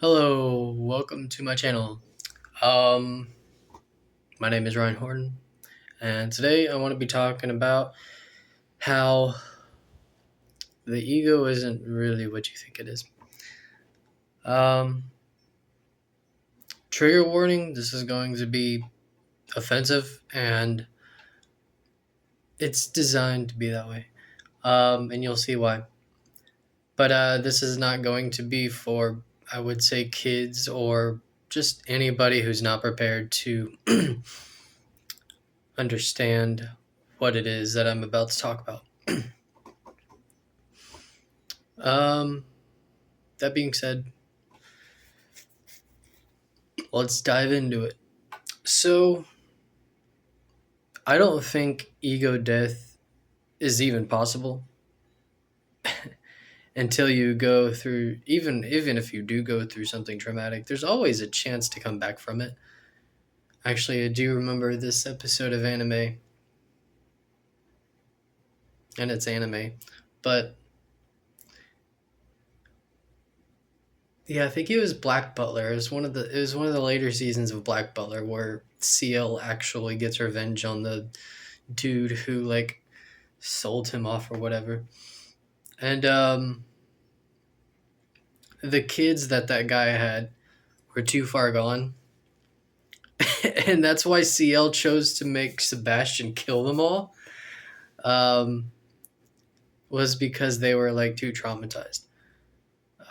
Hello, welcome to my channel. Um, my name is Ryan Horton, and today I want to be talking about how the ego isn't really what you think it is. Um, Trigger warning, this is going to be offensive, and it's designed to be that way. And you'll see why. But this is not going to be for, I would say, kids or just anybody who's not prepared to understand what it is that I'm about to talk about. Um, that being said, let's dive into it. So, I don't think ego death is even possible until you go through even if you do go through something traumatic, there's always a chance to come back from it. Actually, I do remember this episode of anime, and it's anime, but yeah, I think it was Black Butler. It was one of the later seasons of Black Butler where CL actually gets revenge on the dude who sold him off or whatever. And the kids that guy had were too far gone. And that's why CL chose to make Sebastian kill them all. Um, was because they were too traumatized.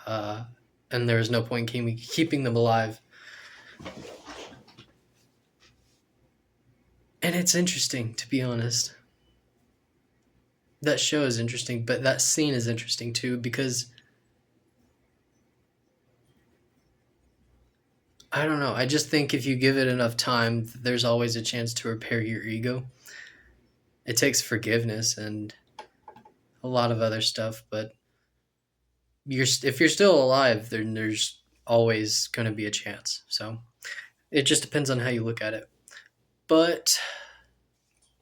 Uh, and there was no point keeping them alive. And it's interesting, to be honest. That show is interesting, but that scene is interesting too because I don't know. I just think if you give it enough time, there's always a chance to repair your ego. It takes forgiveness and a lot of other stuff, but if you're still alive, then there's always going to be a chance. So it just depends on how you look at it. But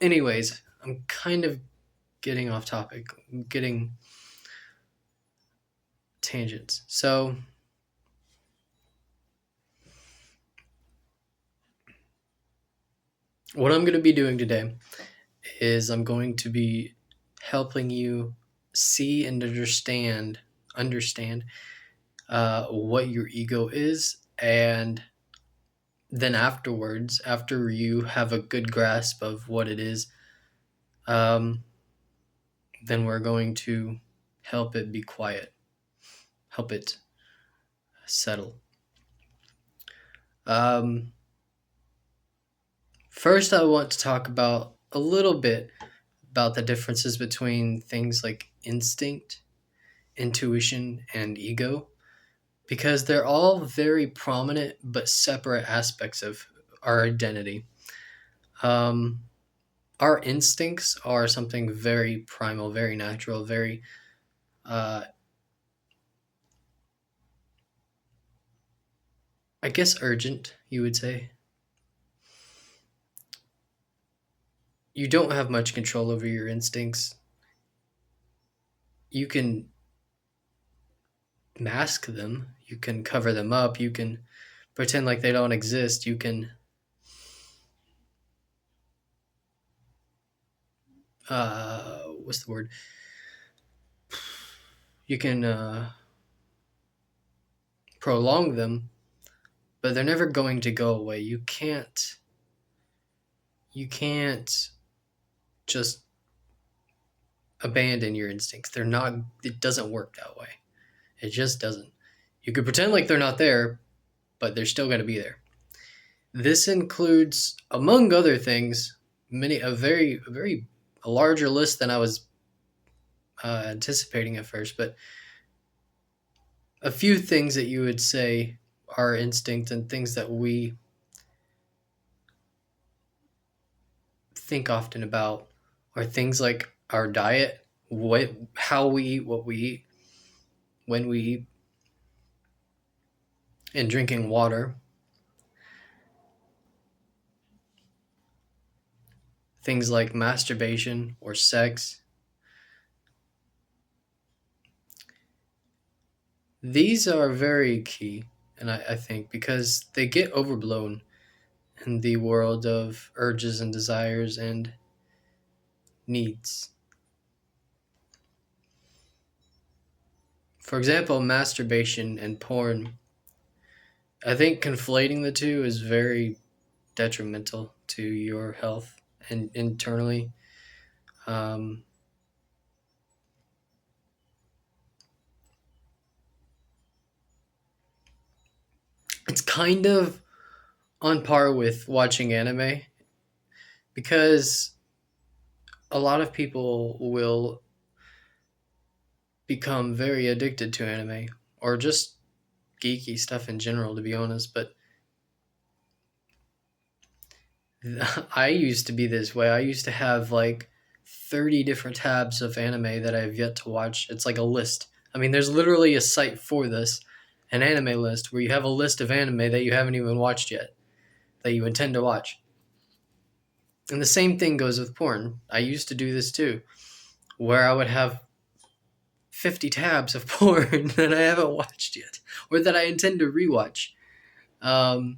anyways, I'm kind of getting off topic, getting tangents. So what I'm going to be doing today is I'm going to be helping you see and understand what your ego is, and then afterwards, after you have a good grasp of what it is, um, then we're going to help it be quiet, help it settle. Um, First, I want to talk about a little bit about the differences between things like instinct, intuition, and ego, because they're all very prominent but separate aspects of our identity. Um, our instincts are something very primal, very natural, very, uh, I guess, urgent, you would say. You don't have much control over your instincts. You can mask them, you can cover them up, you can pretend like they don't exist, you can what's the word? You can prolong them, but they're never going to go away. You can't just abandon your instincts. They're not It doesn't work that way. It just doesn't. You could pretend like they're not there, but they're still going to be there. This includes, among other things, a larger list than I was anticipating at first, but a few things that you would say are instinct and things that we think often about are things like our diet, how we eat, what we eat, when we eat, and drinking water. Things like masturbation or sex. These are very key, And I think because they get overblown in the world of urges and desires and needs. For example, masturbation and porn. I think conflating the two is very detrimental to your health and internally. Um, it's kind of on par with watching anime because a lot of people will become very addicted to anime or just geeky stuff in general, to be honest. But I used to be this way. I used to have like 30 different tabs of anime that I have yet to watch. It's like a list. I mean, there's literally a site for this, an anime list, where you have a list of anime that you haven't even watched yet, that you intend to watch. And the same thing goes with porn. I used to do this too, where I would have 50 tabs of porn that I haven't watched yet, or that I intend to rewatch. Um,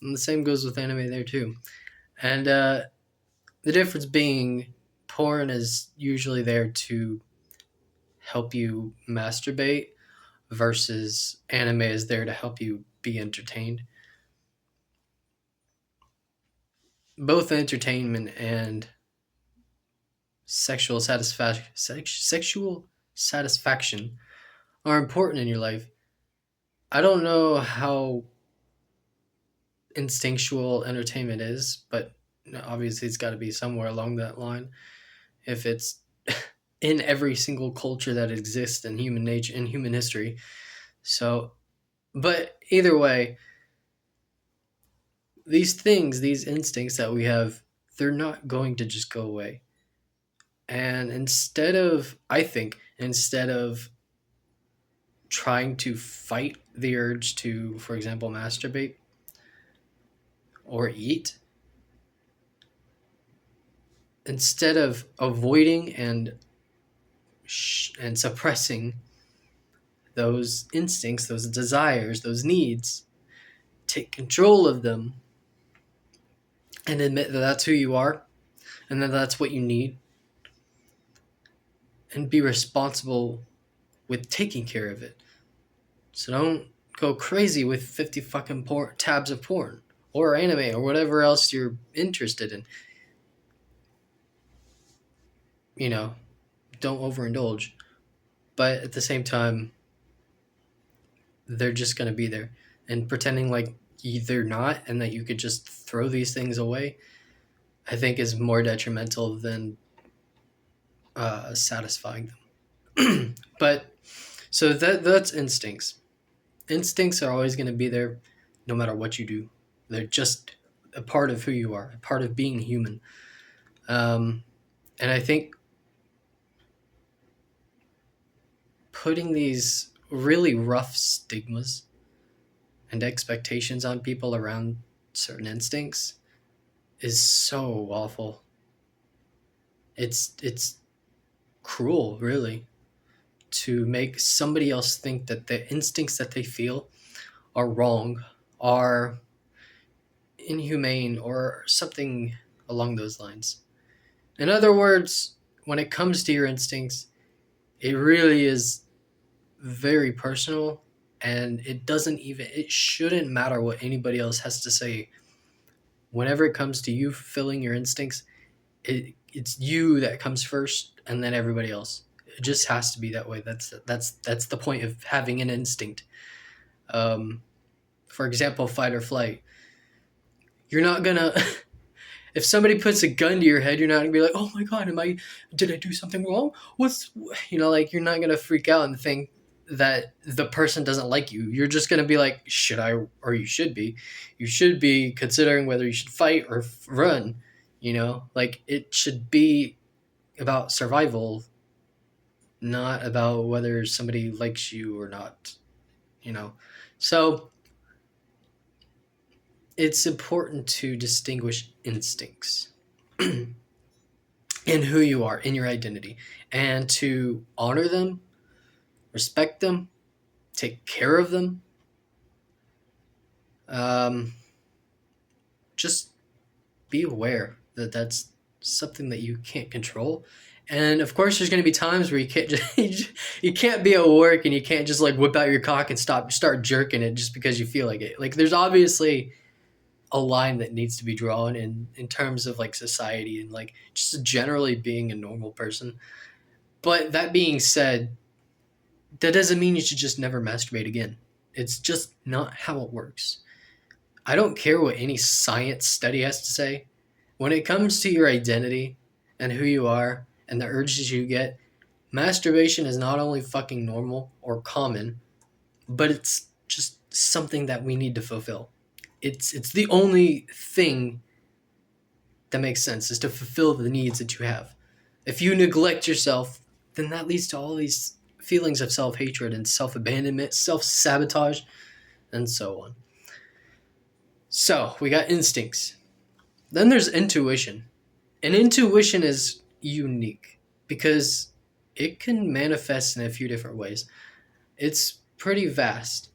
and the same goes with anime there too. And the difference being, porn is usually there to help you masturbate, versus anime is there to help you be entertained. Both entertainment and sexual satisfaction are important in your life. I don't know how instinctual entertainment is, but obviously it's got to be somewhere along that line. If it's in every single culture that exists in human nature, in human history. So, but either way, these things, these instincts that we have, they're not going to just go away. And I think, instead of trying to fight the urge to, for example, masturbate or eat, instead of avoiding and suppressing those instincts, those desires, those needs, take control of them and admit that that's who you are and that that's what you need, and be responsible with taking care of it. So don't go crazy with 50 fucking tabs of porn or anime or whatever else you're interested in. You know, don't overindulge. But at the same time, they're just going to be there. And pretending like they're not and that you could just throw these things away, I think is more detrimental than satisfying them. But so that's instincts. Instincts are always going to be there no matter what you do. They're just a part of who you are, a part of being human. And I think putting these really rough stigmas and expectations on people around certain instincts is so awful. It's cruel, really, to make somebody else think that the instincts that they feel are wrong, are inhumane, or something along those lines. In other words, when it comes to your instincts, it really is very personal, and it shouldn't matter what anybody else has to say. Whenever it comes to you fulfilling your instincts, it's you that comes first and then everybody else. It just has to be that way. That's the point of having an instinct. For example, fight or flight. You're not gonna if somebody puts a gun to your head, you're not gonna be like, oh my god, did I do something wrong? Like, you're not gonna freak out and think that the person doesn't like you. You're just gonna be like, should I? Or you should be considering whether you should fight or run. Like, it should be about survival, not about whether somebody likes you or not. So it's important to distinguish instincts in who you are, in your identity, and to honor them, respect them, take care of them, Um, just be aware that that's something that you can't control. And of course, there's going to be times where you can't just you can't be at work and you can't just like whip out your cock and start jerking it just because you feel like it. Like there's obviously a line that needs to be drawn in terms of like society and like just generally being a normal person. But that being said, that doesn't mean you should just never masturbate again. It's just not how it works. I don't care what any science study has to say. When it comes to your identity and who you are and the urges you get, masturbation is not only fucking normal or common, but it's just something that we need to fulfill. It's the only thing that makes sense is to fulfill the needs that you have. If you neglect yourself, then that leads to all these feelings of self-hatred and self-abandonment, self-sabotage, and so on. So, we got instincts. Then there's intuition. And intuition is unique because it can manifest in a few different ways. It's pretty vast.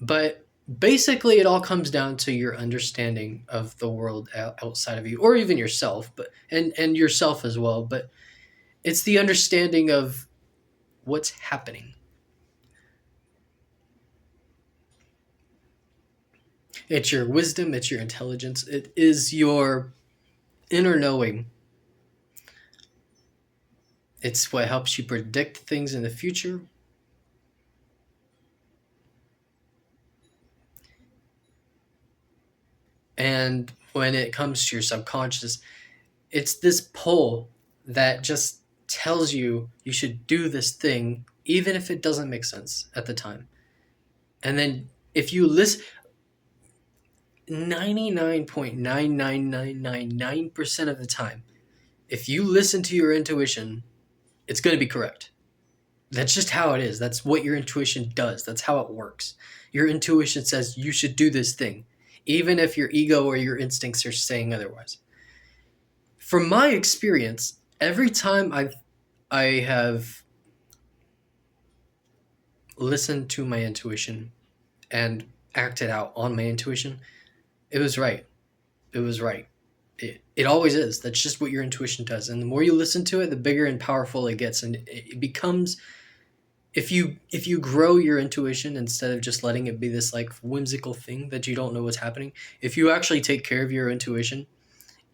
But basically it all comes down to your understanding of the world outside of you or even yourself, but and yourself as well, but it's the understanding of what's happening. It's your wisdom, it's your intelligence, it is your inner knowing. It's what helps you predict things in the future. And when it comes to your subconscious, it's this pull that just tells you you should do this thing, even if it doesn't make sense at the time. And then if you listen, 99.99999% of the time, if you listen to your intuition, it's going to be correct. That's just how it is. That's what your intuition does. That's how it works. Your intuition says you should do this thing, even if your ego or your instincts are saying otherwise. From my experience, every time I have listened to my intuition and acted out on my intuition, it was right. It was right. It always is. That's just what your intuition does. And the more you listen to it, the bigger and powerful it gets. And it becomes, if you grow your intuition instead of just letting it be this like whimsical thing that you don't know what's happening, if you actually take care of your intuition,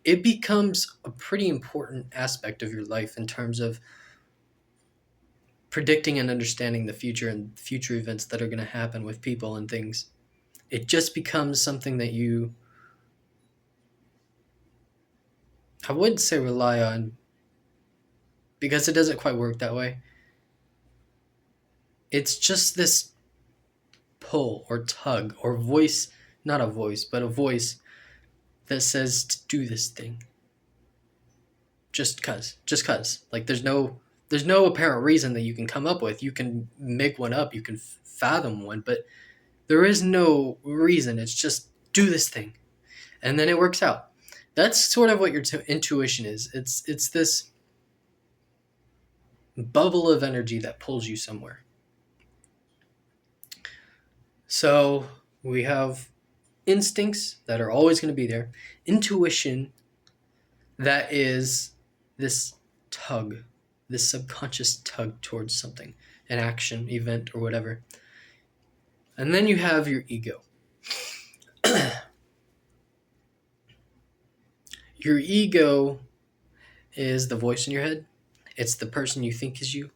it becomes a pretty important aspect of your life in terms of predicting and understanding the future and future events that are going to happen with people and things. It just becomes something that you, I wouldn't say rely on because it doesn't quite work that way. It's just this pull or tug or voice, not a voice, but a voice that says to do this thing. Just cuz. Like there's no apparent reason that you can come up with. You can make one up, you can fathom one, but there is no reason. It's just do this thing. And then it works out. That's sort of what your intuition is. It's this bubble of energy that pulls you somewhere. So we have instincts that are always going to be there, intuition that is this tug, this subconscious tug towards something, an action, event, or whatever. And then you have your ego. Your ego is the voice in your head. It's the person you think is you.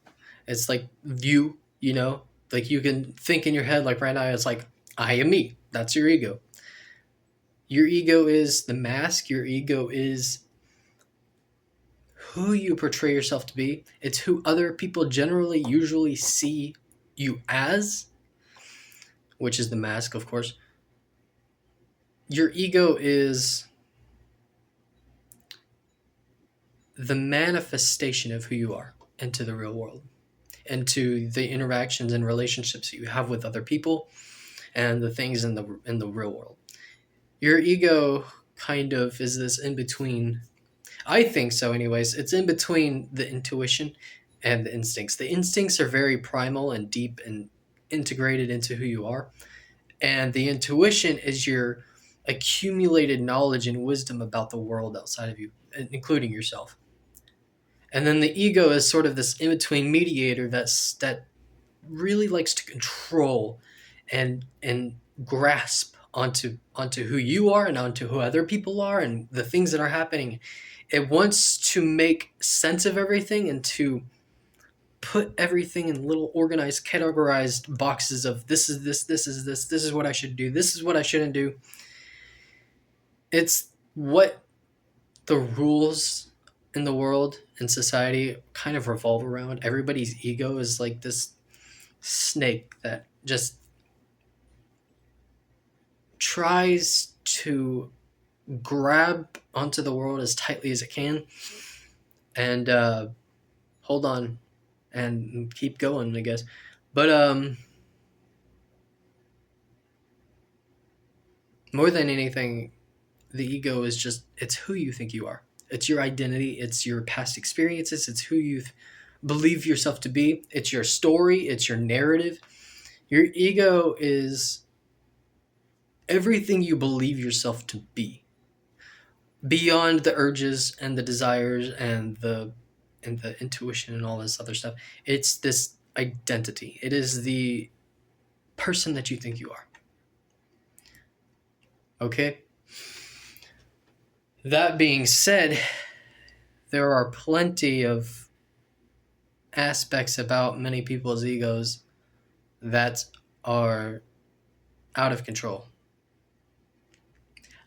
It's like you know, like you can think in your head, like right now, it's like, I am me. That's your ego. Your ego is the mask. Your ego is who you portray yourself to be. It's who other people generally usually see you as, which is the mask, of course. Your ego is the manifestation of who you are into the real world, into the interactions and relationships that you have with other people and the things in the real world. Your ego kind of is this in between. I think so anyways. It's in between the intuition and the instincts. The instincts are very primal and deep and integrated into who you are. And the intuition is your accumulated knowledge and wisdom about the world outside of you, including yourself. And then the ego is sort of this in between mediator that really likes to control and grasp onto who you are and onto who other people are and the things that are happening. It wants to make sense of everything and to put everything in little organized, categorized boxes of this is this is what I should do, this is what I shouldn't do. It's what the rules in the world and society kind of revolve around. Everybody's ego is like this snake that just tries to grab onto the world as tightly as it can and hold on and keep going, I guess. But more than anything, the ego is just, it's who you think you are. It's your identity, it's your past experiences, it's who you believe yourself to be, it's your story, it's your narrative. Your ego is everything you believe yourself to be, beyond the urges and the desires and the intuition and all this other stuff. It's this identity. It is the person that you think you are. Okay? That being said, there are plenty of aspects about many people's egos that are out of control.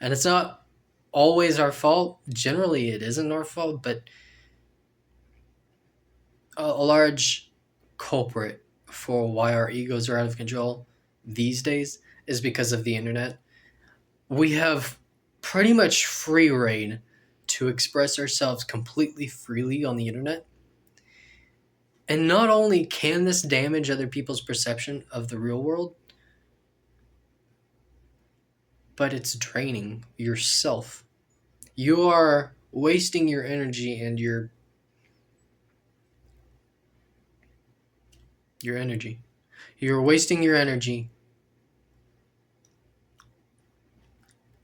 And it's not always our fault. Generally, it isn't our fault, but a large culprit for why our egos are out of control these days is because of the internet. We have pretty much free reign to express ourselves completely freely on the internet. And not only can this damage other people's perception of the real world, but it's draining yourself. You are wasting your energy and your energy. You're wasting your energy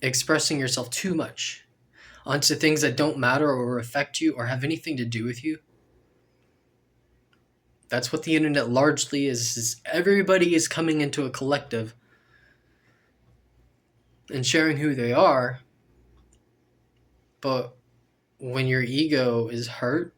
expressing yourself too much onto things that don't matter or affect you or have anything to do with you. That's what the internet largely is everybody is coming into a collective and sharing who they are. But when your ego is hurt,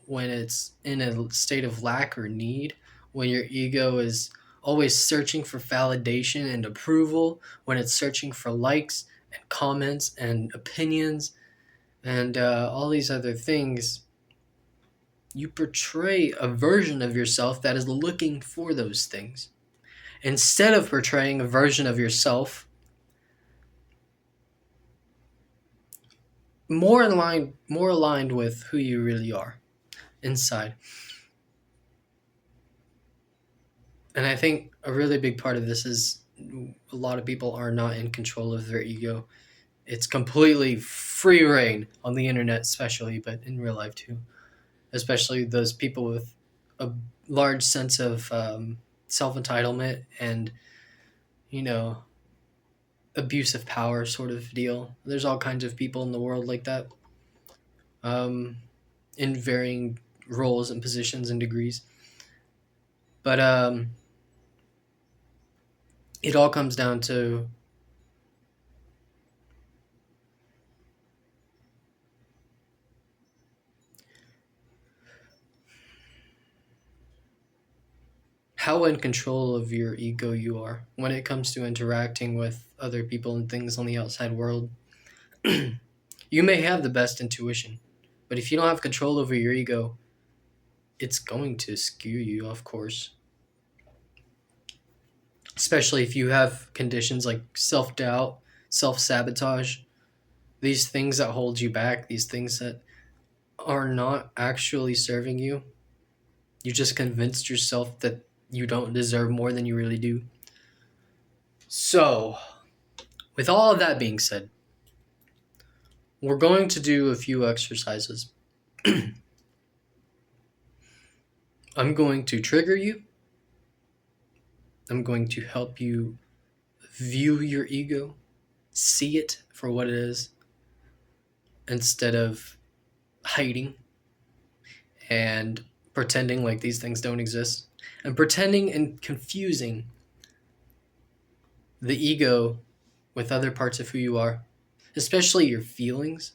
when it's in a state of lack or need, when your ego is always searching for validation and approval, when it's searching for likes and comments and opinions and all these other things, you portray a version of yourself that is looking for those things. Instead of portraying a version of yourself more aligned with who you really are inside. And I think a really big part of this is a lot of people are not in control of their ego. It's completely free reign on the internet, especially, but in real life too. Especially those people with a large sense of self entitlement and, you know, abuse of power sort of deal. There's all kinds of people in the world like that, in varying roles and positions and degrees. But it all comes down to how in control of your ego you are when it comes to interacting with other people and things on the outside world. You may have the best intuition, but if you don't have control over your ego, it's going to skew you, of course. Especially if you have conditions like self doubt, self sabotage, these things that hold you back, these things that are not actually serving you. You just convinced yourself that you don't deserve more than you really do. So, with all of that being said, we're going to do a few exercises. I'm going to trigger you. I'm going to help you view your ego, see it for what it is, instead of hiding and pretending like these things don't exist, and pretending and confusing the ego with other parts of who you are, especially your feelings,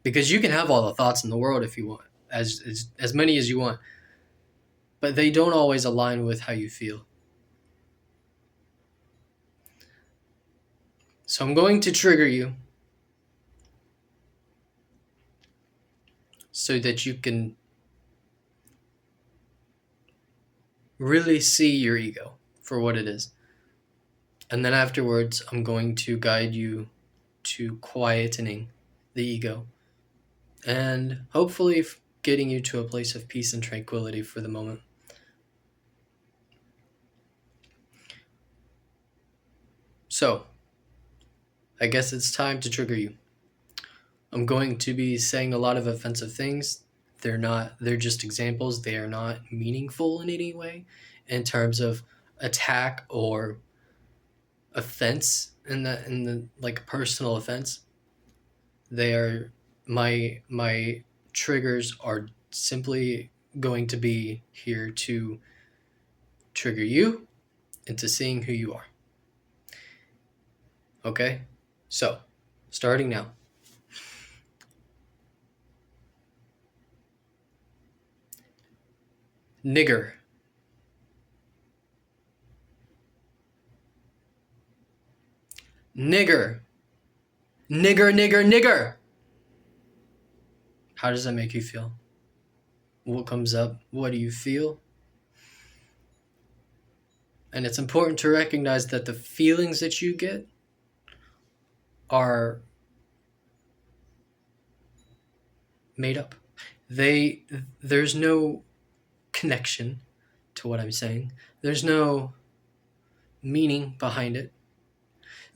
because you can have all the thoughts in the world if you want, as many as you want, but they don't always align with how you feel. So I'm going to trigger you so that you can really see your ego for what it is. And then afterwards, I'm going to guide you to quietening the ego and hopefully getting you to a place of peace and tranquility for the moment. So, I guess it's time to trigger you. I'm going to be saying a lot of offensive things. They're just examples. They are not meaningful in any way in terms of attack or offense in the like personal offense. They are my triggers are simply going to be here to trigger you into seeing who you are. Okay? So, starting now. Nigger. Nigger. Nigger, nigger, nigger. How does that make you feel? What comes up? What do you feel? And it's important to recognize that the feelings that you get are made up. There's no connection to what I'm saying. There's no meaning behind it.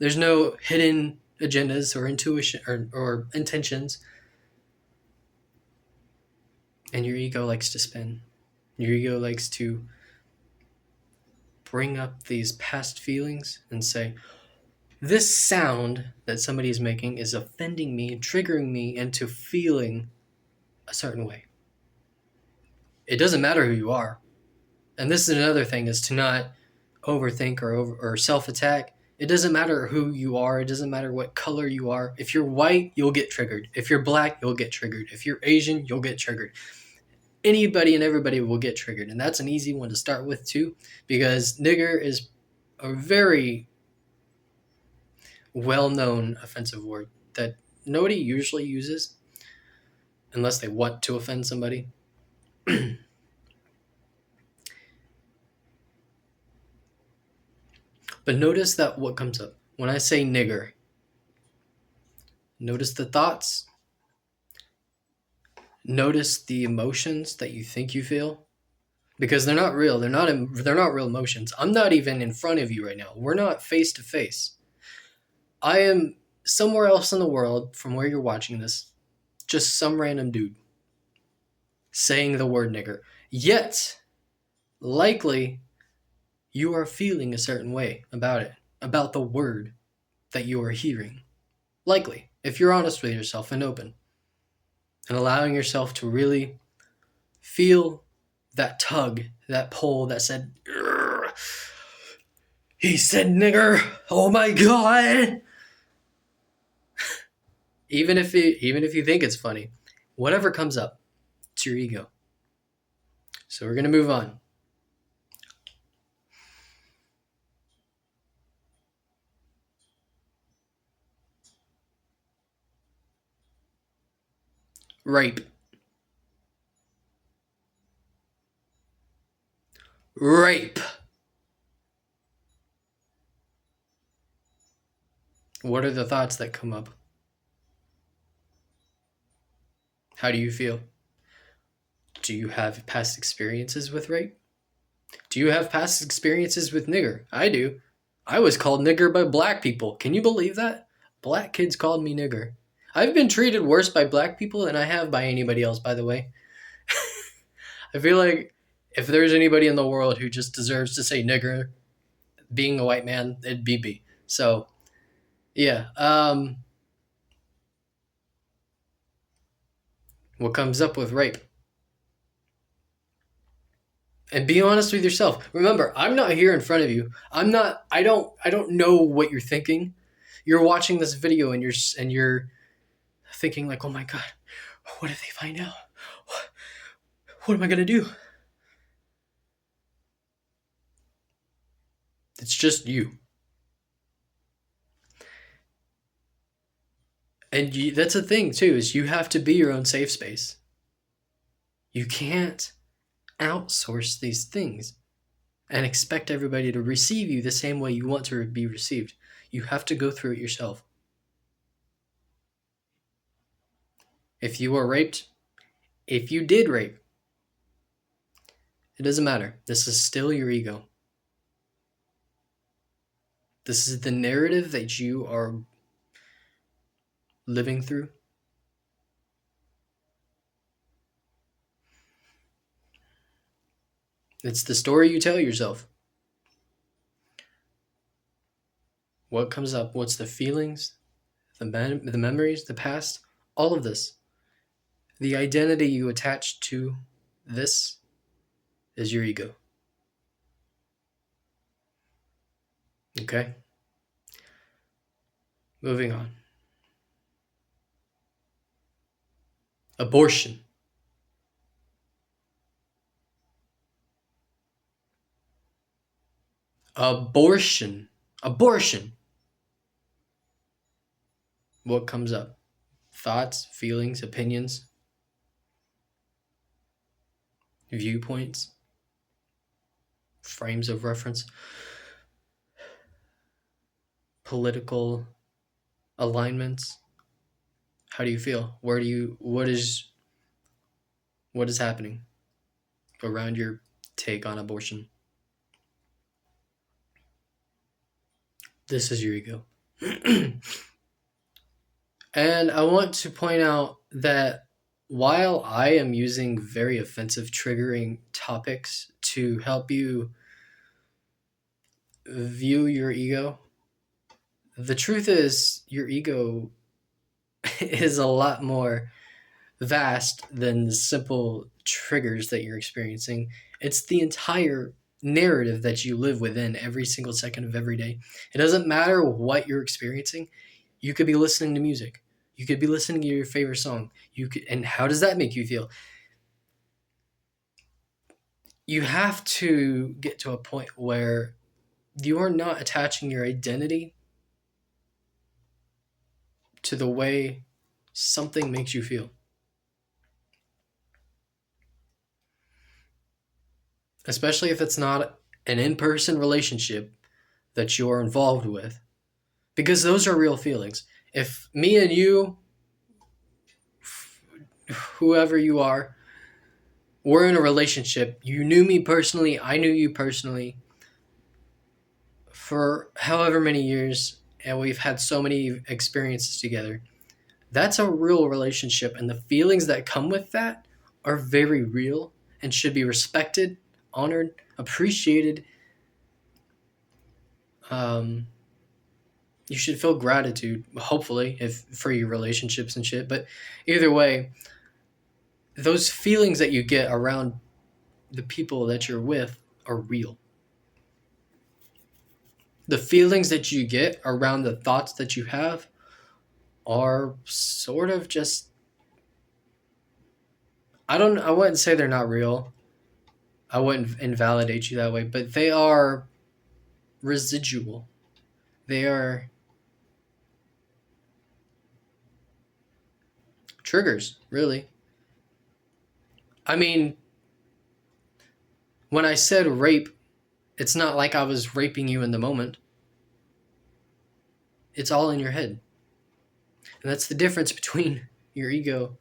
There's no hidden agendas or intuition or intentions. And your ego likes to spin. Your ego likes to bring up these past feelings and say, this sound that somebody is making is offending me and triggering me into feeling a certain way. It doesn't matter who you are. And this is another thing, is to not overthink or self-attack. It doesn't matter who you are. It doesn't matter what color you are. If you're white, you'll get triggered. If you're black, you'll get triggered. If you're Asian, you'll get triggered. Anybody and everybody will get triggered. And that's an easy one to start with too, because nigger is a very well-known offensive word that nobody usually uses unless they want to offend somebody. But notice that what comes up when I say nigger. Notice the thoughts. Notice the emotions that you think you feel, because they're not real. They're not real emotions. I'm not even in front of you right now. We're not face to face. I am somewhere else in the world from where you're watching this. Just some random dude saying the word nigger. Yet, likely, you are feeling a certain way about it, about the word that you are hearing. Likely, if you're honest with yourself and open, and allowing yourself to really feel that tug, that pull that said, he said nigger, oh my God. Even if you think it's funny, whatever comes up, it's your ego. So we're going to move on. Rape. Rape. What are the thoughts that come up? How do you feel? Do you have past experiences with rape? Do you have past experiences with nigger? I do. I was called nigger by black people. Can you believe that? Black kids called me nigger. I've been treated worse by black people than I have by anybody else, by the way. I feel like if there's anybody in the world who just deserves to say nigger, being a white man, it'd be B. So yeah. What comes up with rape? And be honest with yourself. Remember, I'm not here in front of you. I don't know what you're thinking. You're watching this video and you're thinking like, "Oh my god, what if they find out? What am I going to do?" It's just you. And that's the thing too, is you have to be your own safe space. You can't outsource these things and expect everybody to receive you the same way you want to be received. You have to go through it yourself. If you were raped, if you did rape, it doesn't matter. This is still your ego. This is the narrative that you are living through. It's the story you tell yourself. What comes up? What's the feelings, the memories, the past? All of this. The identity you attach to this is your ego. Okay? Moving on. Abortion. Abortion. Abortion. What comes up? Thoughts, feelings, opinions, viewpoints, frames of reference, political alignments. How do you feel? What is happening around your take on abortion? This is your ego. And I want to point out that while I am using very offensive, triggering topics to help you view your ego, the truth is your ego is a lot more vast than the simple triggers that you're experiencing. It's the entire narrative that you live within every single second of every day. It doesn't matter what you're experiencing. You could be listening to music. You could be listening to your favorite song. And how does that make you feel? You have to get to a point where you are not attaching your identity to the way something makes you feel. Especially if it's not an in-person relationship that you're involved with. Because those are real feelings. If me and you, whoever you are, we're in a relationship, you knew me personally, I knew you personally, for however many years, and we've had so many experiences together, that's a real relationship. And the feelings that come with that are very real and should be respected, honored, appreciated. You should feel gratitude, hopefully, if for your relationships and shit. But either way, those feelings that you get around the people that you're with are real. The feelings that you get around the thoughts that you have are sort of just, I wouldn't say they're not real. I wouldn't invalidate you that way, but they are residual. They are triggers, really. I mean, when I said rape, it's not like I was raping you in the moment. It's all in your head. And that's the difference between your ego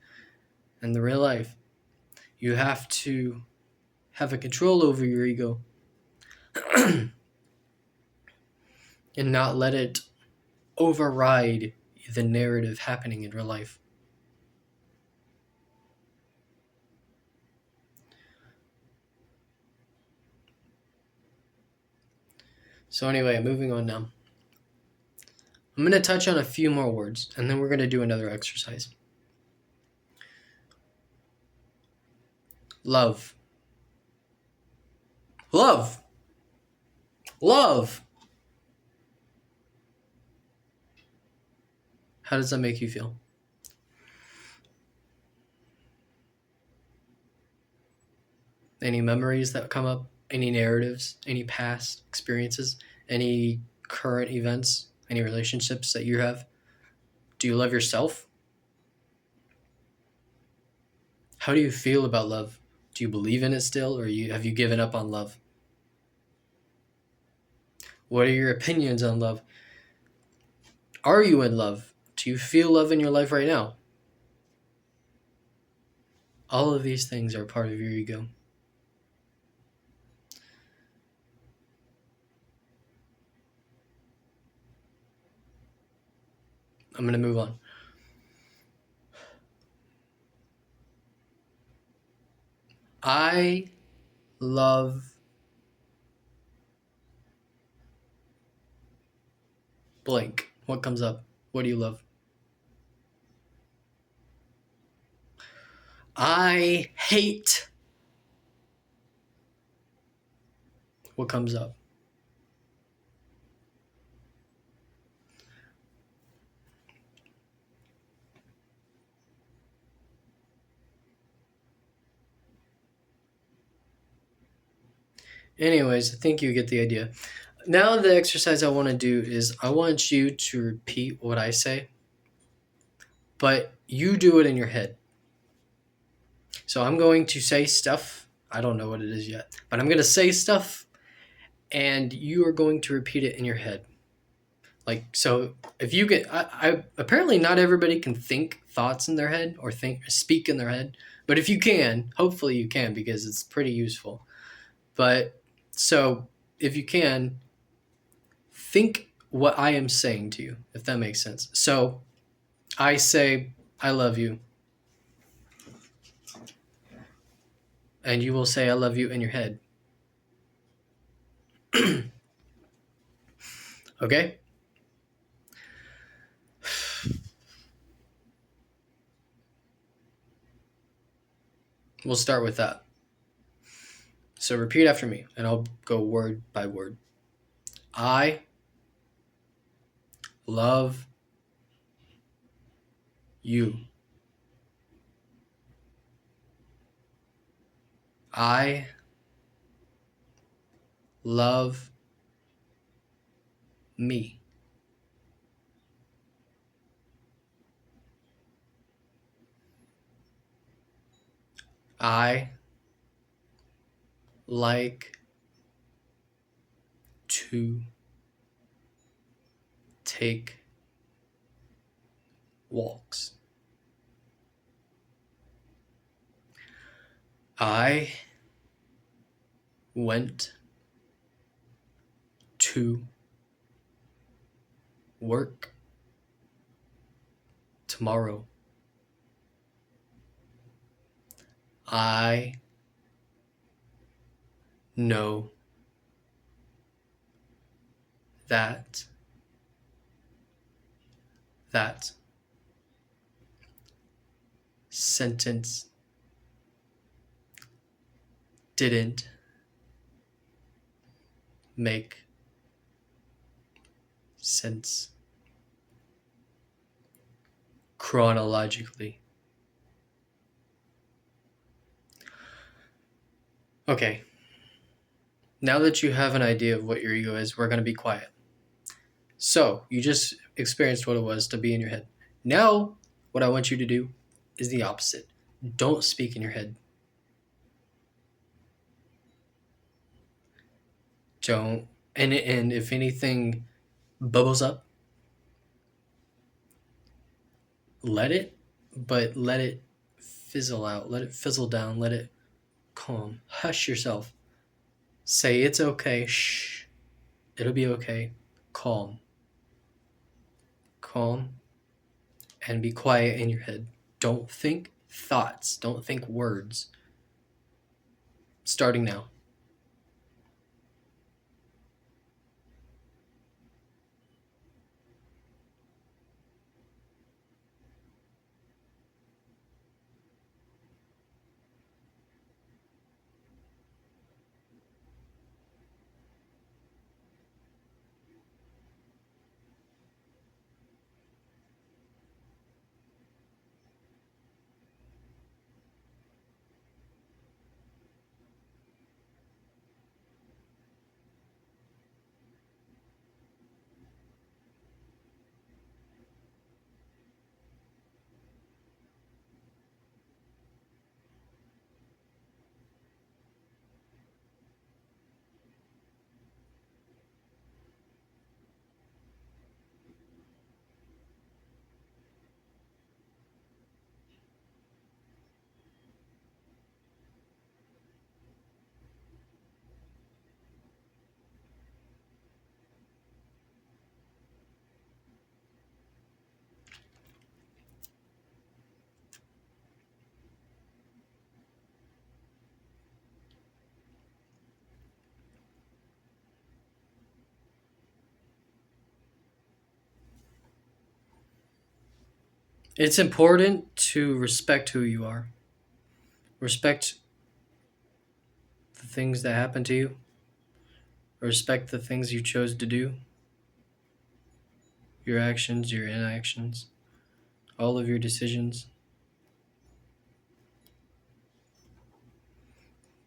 and the real life. You have to have a control over your ego and not let it override the narrative happening in real life. So anyway, moving on now. I'm going to touch on a few more words, and then we're going to do another exercise. Love. Love. Love. How does that make you feel? Any memories that come up? Any narratives? Any past experiences? Any current events? Any relationships that you have? Do you love yourself? How do you feel about love? Do you believe in it still, or have you given up on love? What are your opinions on love? Are you in love? Do you feel love in your life right now? All of these things are part of your ego. I'm going to move on. I love blank. What comes up? What do you love? I hate. What comes up? Anyways, I think you get the idea. Now the exercise I want to do is I want you to repeat what I say, but you do it in your head. So I'm going to say stuff. I don't know what it is yet, but I'm going to say stuff and you are going to repeat it in your head. Like, so if you get, I apparently not everybody can think thoughts in their head or speak in their head, but if you can, hopefully you can, because it's pretty useful. But so if you can, think what I am saying to you, if that makes sense. So I say, I love you. And you will say, I love you in your head. Okay? We'll start with that. So repeat after me, and I'll go word by word. I love you. I love me. I like to take walks. I went to work tomorrow. I know that sentence didn't make sense chronologically. Okay. Now that you have an idea of what your ego is, we're going to be quiet. So, you just experienced what it was to be in your head. Now, what I want you to do is the opposite. Don't speak in your head. Don't. And if anything bubbles up, let it fizzle out. Let it fizzle down. Let it calm. Hush yourself. Say it's okay. Shh. It'll be okay. Calm. Calm. And be quiet in your head. Don't think thoughts. Don't think words. Starting now. It's important to respect who you are, respect the things that happen to you, respect the things you chose to do, your actions, your inactions, all of your decisions.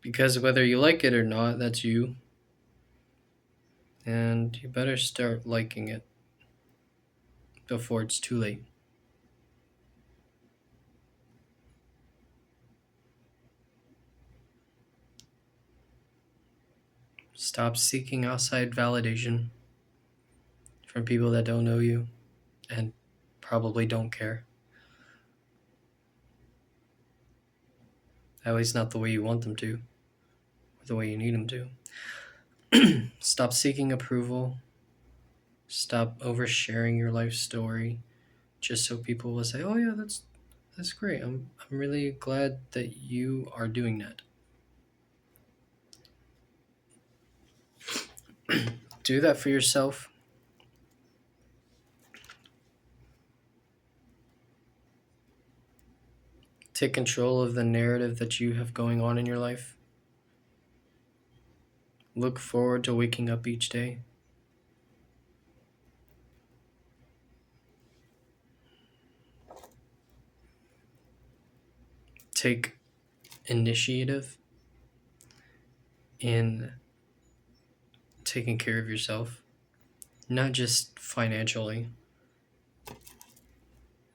Because whether you like it or not, that's you. And you better start liking it before it's too late. Stop seeking outside validation from people that don't know you and probably don't care. At least not the way you want them to, or the way you need them to. Stop seeking approval. Stop oversharing your life story just so people will say, "Oh yeah, that's great. I'm really glad that you are doing that." Do that for yourself. Take control of the narrative that you have going on in your life. Look forward to waking up each day. Take initiative in taking care of yourself, not just financially,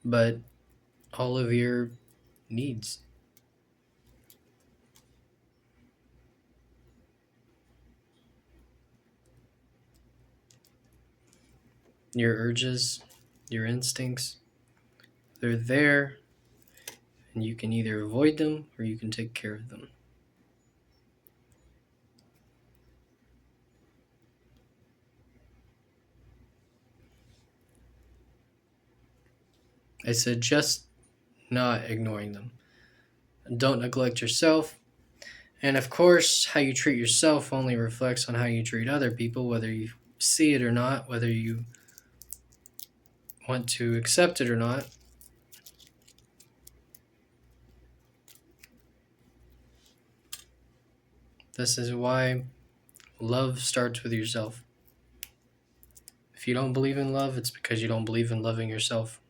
but all of your needs. Your urges, your instincts, they're there, and you can either avoid them or you can take care of them. I suggest not ignoring them. Don't neglect yourself. And of course, how you treat yourself only reflects on how you treat other people, whether you see it or not, whether you want to accept it or not. This is why love starts with yourself. If you don't believe in love, it's because you don't believe in loving yourself.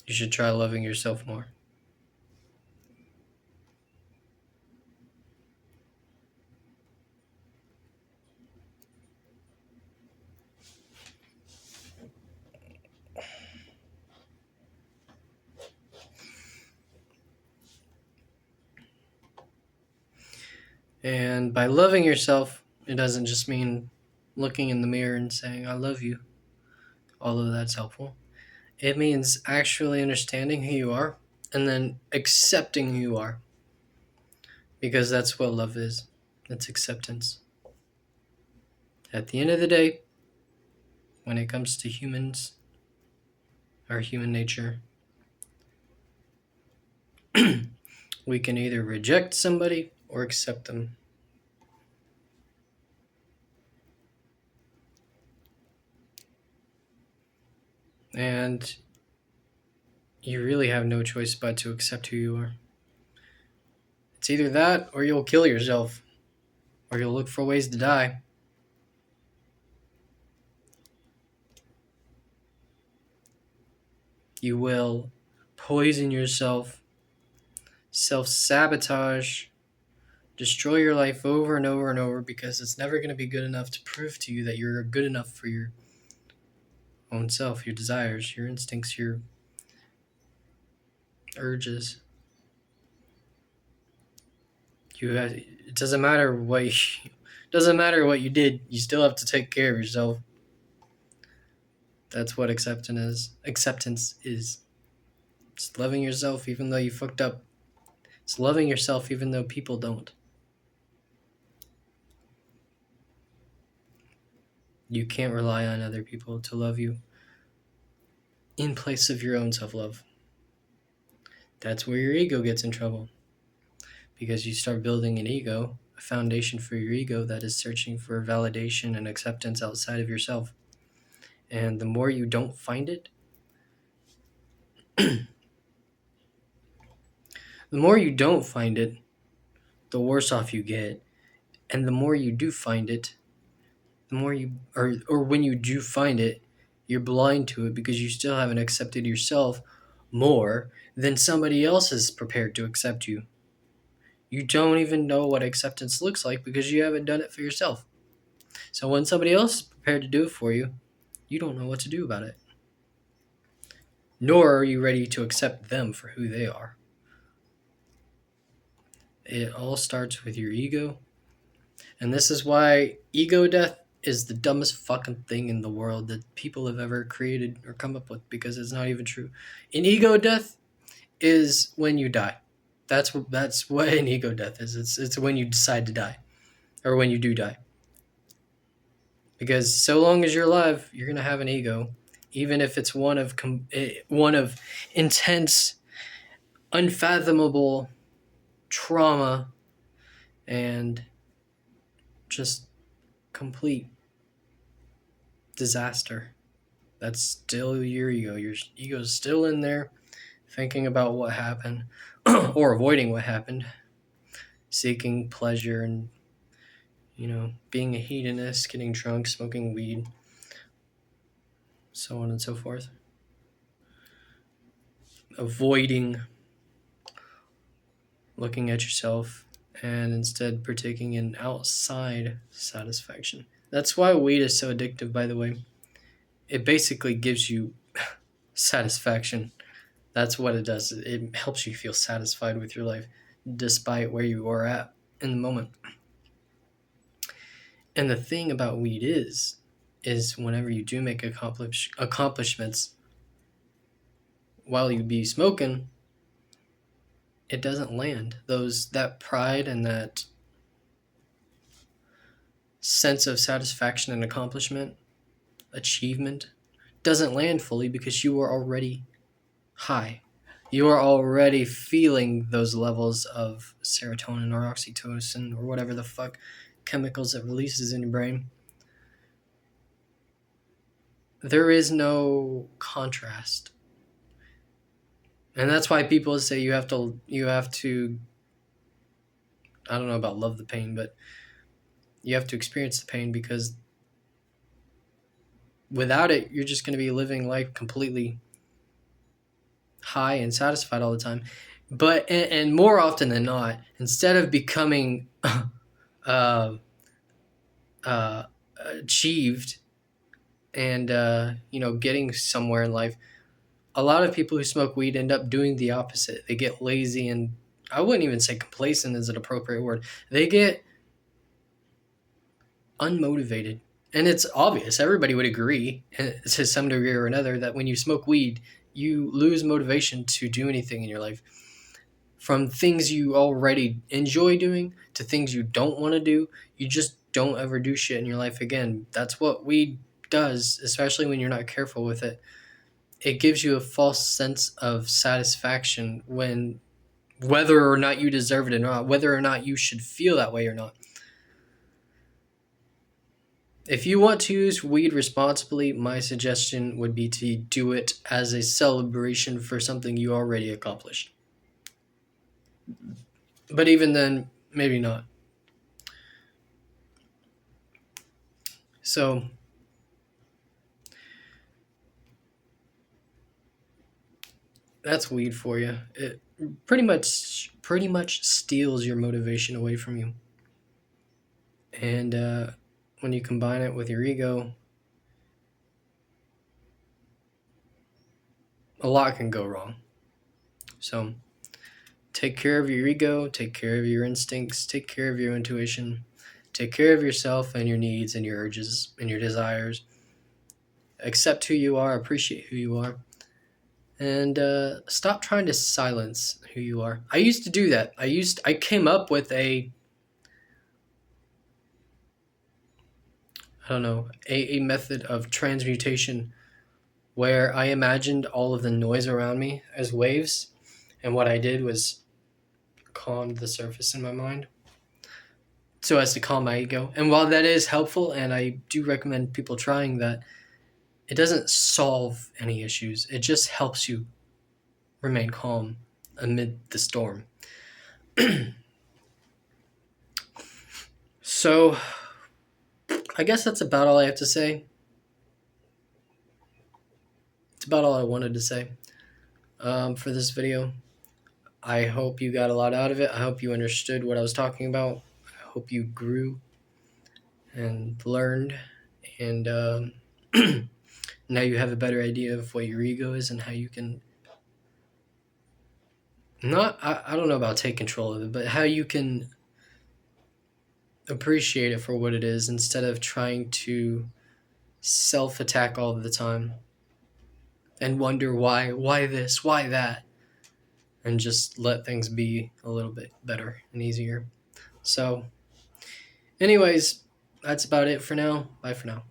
You should try loving yourself more. And by loving yourself, it doesn't just mean looking in the mirror and saying, I love you, although that's helpful. It means actually understanding who you are and then accepting who you are. Because that's what love is. It's acceptance. At the end of the day, when it comes to humans, our human nature, we can either reject somebody or accept them. And you really have no choice but to accept who you are. It's either that or you'll kill yourself, or you'll look for ways to die. You will poison yourself, self-sabotage, destroy your life over and over and over because it's never going to be good enough to prove to you that you're good enough for your own self, your desires, your instincts, your urges. It doesn't matter what you did. You still have to take care of yourself. That's what acceptance is. It's loving yourself even though you fucked up. It's loving yourself even though people don't. You can't rely on other people to love you in place of your own self-love. That's where your ego gets in trouble. because you start building an ego, a foundation for your ego that is searching for validation and acceptance outside of yourself. And the more you don't find it, the more you don't find it, the worse off you get. And the more you do find it, the more you, or when you do find it, you're blind to it because you still haven't accepted yourself more than somebody else is prepared to accept you. You don't even know what acceptance looks like because you haven't done it for yourself. So when somebody else is prepared to do it for you, you don't know what to do about it. Nor are you ready to accept them for who they are. It all starts with your ego. And this is why ego death is the dumbest fucking thing in the world that people have ever created or come up with, because it's not even true. An ego death is when you die. That's what an ego death is. It's when you decide to die, or when you do die. Because so long as you're alive, you're gonna have an ego, even if it's one of intense, unfathomable trauma and just complete disaster. That's still your ego. Your ego's still in there, thinking about what happened or avoiding what happened, seeking pleasure and, being a hedonist, getting drunk, smoking weed, so on and so forth. Avoiding looking at yourself and instead partaking in outside satisfaction. That's why weed is so addictive, by the way. It basically gives you satisfaction. That's what it does. It helps you feel satisfied with your life despite where you are at in the moment. And the thing about weed is whenever you do make accomplishments while you be smoking, it doesn't land. That pride and that sense of satisfaction and accomplishment, achievement, doesn't land fully because you are already high. You are already feeling those levels of serotonin or oxytocin or whatever the fuck chemicals it releases in your brain. There is no contrast. And that's why people say you have to I don't know about love the pain, but you have to experience the pain, because without it, you're just going to be living life completely high and satisfied all the time. But and more often than not, instead of becoming achieved and getting somewhere in life, a lot of people who smoke weed end up doing the opposite. They get lazy, and I wouldn't even say complacent is an appropriate word. They get unmotivated. And it's obvious, everybody would agree to some degree or another that when you smoke weed, you lose motivation to do anything in your life. From things you already enjoy doing to things you don't want to do, you just don't ever do shit in your life again. That's what weed does, especially when you're not careful with it. It gives you a false sense of satisfaction when, whether or not you deserve it or not, whether or not you should feel that way or not. If you want to use weed responsibly, my suggestion would be to do it as a celebration for something you already accomplished. But even then, maybe not. So, that's weed for you. It pretty much steals your motivation away from you. And when you combine it with your ego, a lot can go wrong. So take care of your ego, take care of your instincts, take care of your intuition, take care of yourself and your needs and your urges and your desires. Accept who you are, appreciate who you are, and stop trying to silence who you are. I used to do that. I came up with a method of transmutation where I imagined all of the noise around me as waves. And what I did was calmed the surface in my mind so as to calm my ego. And while that is helpful, and I do recommend people trying that, it doesn't solve any issues. It just helps you remain calm amid the storm. So, I guess that's about all I have to say. It's about all I wanted to say for this video. I hope you got a lot out of it. I hope you understood what I was talking about. I hope you grew and learned, and now you have a better idea of what your ego is and how you can I don't know about take control of it, but how you can appreciate it for what it is instead of trying to self-attack all the time and wonder why this, why that, and just let things be a little bit better and easier. So anyways, that's about it for now. Bye for now.